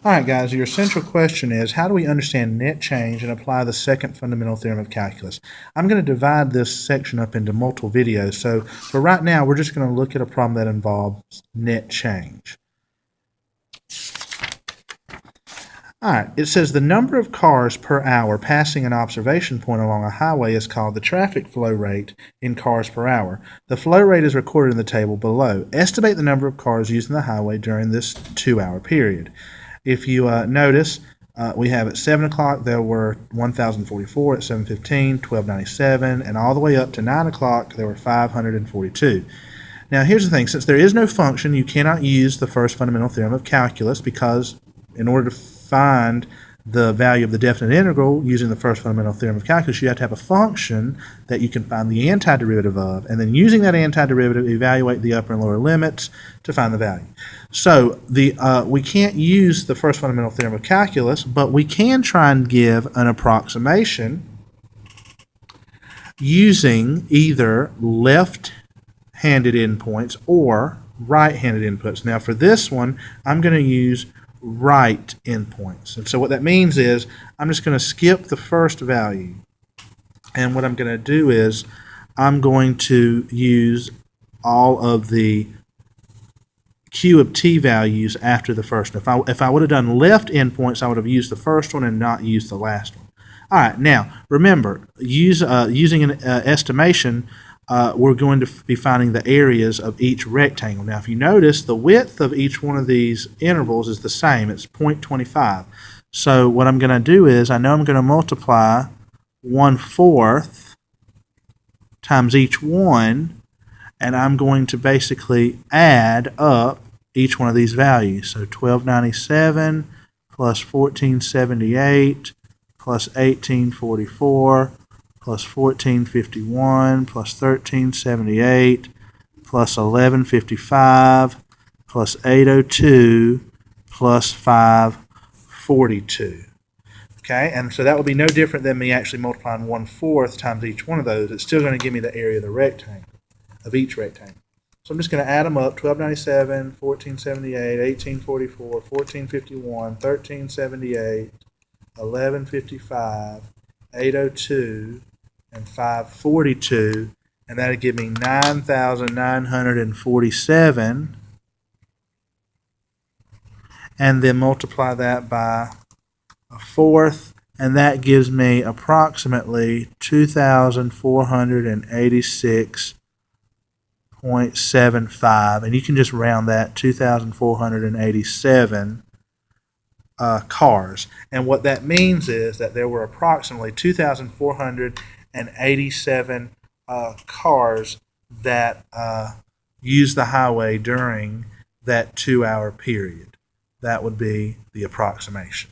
All right, guys, your central question is, how do we understand net change and apply the second fundamental theorem of calculus? I'm going to divide this section up into multiple videos. So for right now, we're just going to look at a problem that involves net change. All right, it says the number of cars per hour passing an observation point along a highway is called the traffic flow rate in cars per hour. The flow rate is recorded in the table below. Estimate the number of cars using the highway during this 2-hour period. If you notice, we have at 7 o'clock there were 1,044, at 7:15, 1,297, and all the way up to 9 o'clock there were 542. Now here's the thing, since there is no function, you cannot use the first fundamental theorem of calculus, because in order to find the value of the definite integral using the first fundamental theorem of calculus, you have to have a function that you can find the antiderivative of, and then using that antiderivative, evaluate the upper and lower limits to find the value. So we can't use the first fundamental theorem of calculus, but we can try and give an approximation using either left-handed endpoints or right-handed inputs. Now for this one, I'm going to use right endpoints. And so what that means is I'm just going to skip the first value. And what I'm going to do is I'm going to use all of the Q of t values after the first one. If I would have done left endpoints, I would have used the first one and not used the last one. All right, now remember, using an estimation, we're going to be finding the areas of each rectangle. Now, if you notice, the width of each one of these intervals is the same. It's 0.25. So what I'm going to do is, I know I'm going to multiply 1/4 times each one, and I'm going to basically add up each one of these values. So 1297 plus 1478 plus 1844 plus 1451 plus 1378 plus 1155 plus 802 plus 542. Okay, and so that would be no different than me actually multiplying 1/4 times each one of those. It's still going to give me the area of the rectangle, of each rectangle. So I'm just going to add them up: 1297, 1478, 1844, 1451, 1378, 1155, 802, and 542, and that'll give me 9,947, and then multiply that by a fourth, and that gives me approximately 2,486.75, and you can just round that, 2,487 cars. And what that means is that there were approximately 2,487 cars that used the highway during that 2-hour period. That would be the approximation.